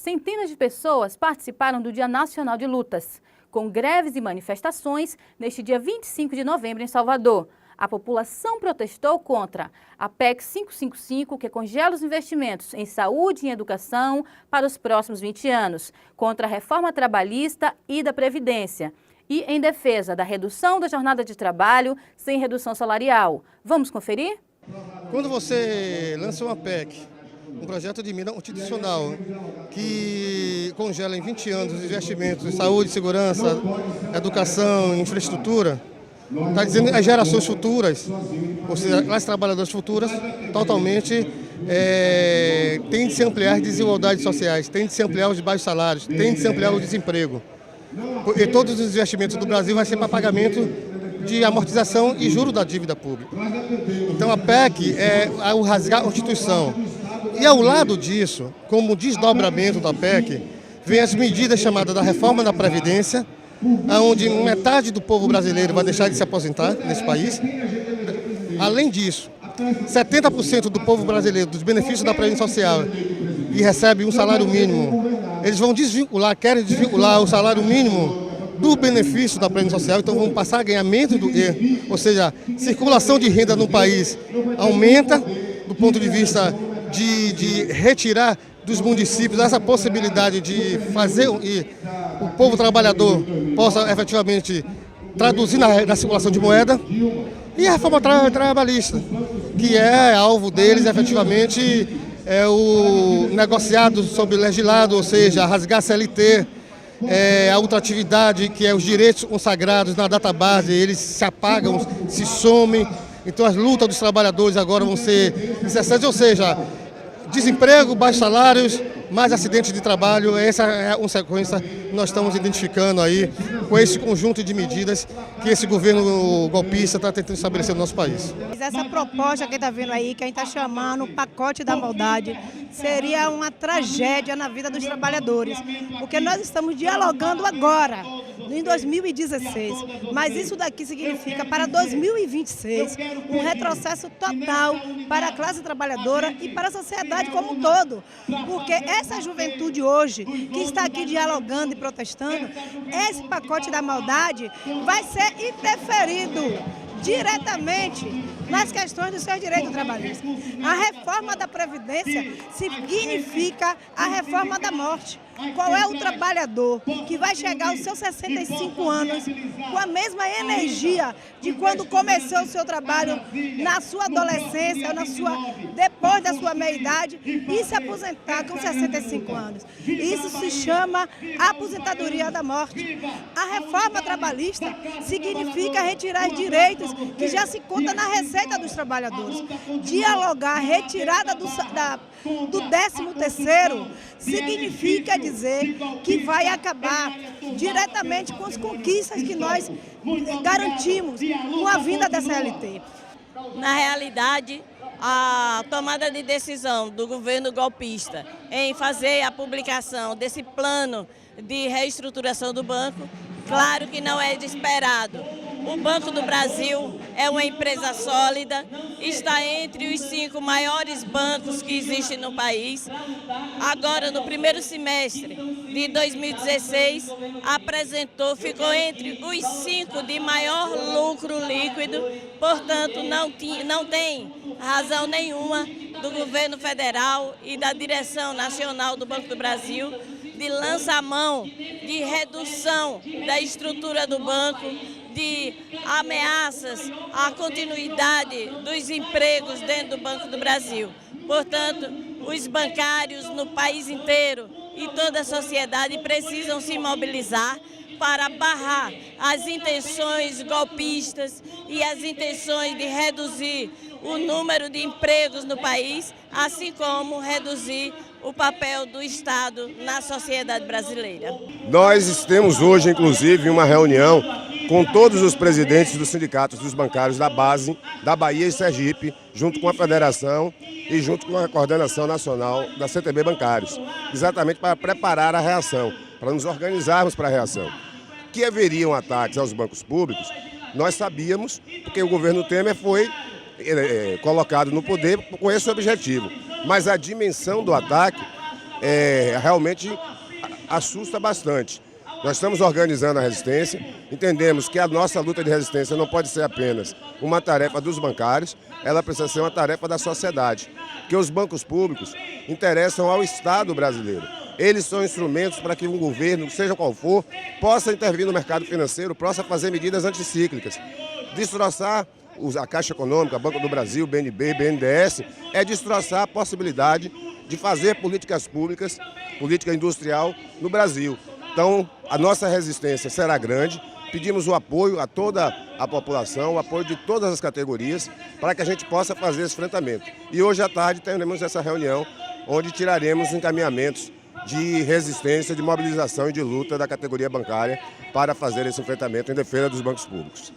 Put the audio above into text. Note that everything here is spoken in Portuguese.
Centenas de pessoas participaram do Dia Nacional de Lutas, com greves e manifestações neste dia 25 de novembro em Salvador. A população protestou contra a PEC 555, que congela os investimentos em saúde e em educação para os próximos 20 anos, contra a reforma trabalhista e da Previdência, e em defesa da redução da jornada de trabalho sem redução salarial. Vamos conferir? Quando você lança uma PEC, um projeto de emenda constitucional que congela em 20 anos os investimentos em saúde, segurança, educação, infraestrutura, está dizendo que as gerações futuras, ou seja, as trabalhadoras futuras, totalmente tem de se ampliar as desigualdades sociais, tem de se ampliar os baixos salários, tem de se ampliar o desemprego. Porque todos os investimentos do Brasil vai ser para pagamento de amortização e juros da dívida pública. Então a PEC é o rasgar a Constituição. E ao lado disso, como desdobramento da PEC, vem as medidas chamadas da reforma da Previdência, onde metade do povo brasileiro vai deixar de se aposentar nesse país. Além disso, 70% do povo brasileiro, dos benefícios da Previdência Social, e recebe um salário mínimo, eles vão desvincular, querem desvincular o salário mínimo do benefício da Previdência Social, então vão passar a ganhar menos do que, ou seja, circulação de renda no país aumenta do ponto de vista de retirar dos municípios essa possibilidade de fazer e o povo trabalhador possa efetivamente traduzir na circulação de moeda, e a reforma trabalhista, que é alvo deles efetivamente o negociado sobre o legislado, ou seja, rasgar a CLT, a ultratividade, que é os direitos consagrados na database, eles se apagam, se somem. Então as lutas dos trabalhadores agora vão ser incessantes, ou seja, desemprego, baixos salários, mais acidentes de trabalho. Essa é a consequência que nós estamos identificando aí com esse conjunto de medidas que esse governo golpista está tentando estabelecer no nosso país. Essa proposta que está vindo aí, que a gente está chamando o pacote da maldade, seria uma tragédia na vida dos trabalhadores, porque nós estamos dialogando agora, em 2016, mas isso daqui significa para 2026 um retrocesso total para a classe trabalhadora e para a sociedade como um todo, porque essa juventude hoje que está aqui dialogando e protestando, esse pacote da maldade vai ser interferido diretamente nas questões dos seus direitos trabalhistas. A reforma da Previdência significa a reforma da morte. Qual é o trabalhador que vai chegar aos seus 65 anos com a mesma energia de quando começou o seu trabalho na sua adolescência, depois da sua meia-idade, e se aposentar com 65 anos? Isso se chama aposentadoria da morte. A reforma trabalhista significa retirar direitos que já se conta na receita dos trabalhadores. Dialogar a retirada do 13º significa dizer que vai acabar diretamente com as conquistas que nós garantimos com a vinda da CLT. Na realidade, a tomada de decisão do governo golpista em fazer a publicação desse plano de reestruturação do banco, claro que não é desesperado. O Banco do Brasil é uma empresa sólida, está entre os 5 maiores bancos que existem no país. Agora, no primeiro semestre de 2016, ficou entre os 5 de maior lucro líquido, portanto, não tem razão nenhuma do governo federal e da direção nacional do Banco do Brasil de lançar mão de redução da estrutura do banco, de ameaças à continuidade dos empregos dentro do Banco do Brasil. Portanto, os bancários no país inteiro e toda a sociedade precisam se mobilizar para barrar as intenções golpistas e as intenções de reduzir o número de empregos no país, assim como reduzir o papel do Estado na sociedade brasileira. Nós temos hoje, inclusive, uma reunião com todos os presidentes dos sindicatos dos bancários da base, da Bahia e Sergipe, junto com a federação e junto com a coordenação nacional da CTB Bancários, exatamente para preparar a reação, para nos organizarmos para a reação. Que haveriam ataques aos bancos públicos, nós sabíamos, porque o governo Temer foi colocado no poder com esse objetivo. Mas a dimensão do ataque realmente assusta bastante. Nós estamos organizando a resistência, entendemos que a nossa luta de resistência não pode ser apenas uma tarefa dos bancários, ela precisa ser uma tarefa da sociedade, porque os bancos públicos interessam ao Estado brasileiro. Eles são instrumentos para que um governo, seja qual for, possa intervir no mercado financeiro, possa fazer medidas anticíclicas. Destroçar a Caixa Econômica, Banco do Brasil, BNB, BNDES, é destroçar a possibilidade de fazer políticas públicas, política industrial no Brasil. Então, a nossa resistência será grande, pedimos o apoio a toda a população, o apoio de todas as categorias, para que a gente possa fazer esse enfrentamento. E hoje à tarde teremos essa reunião, onde tiraremos encaminhamentos de resistência, de mobilização e de luta da categoria bancária para fazer esse enfrentamento em defesa dos bancos públicos.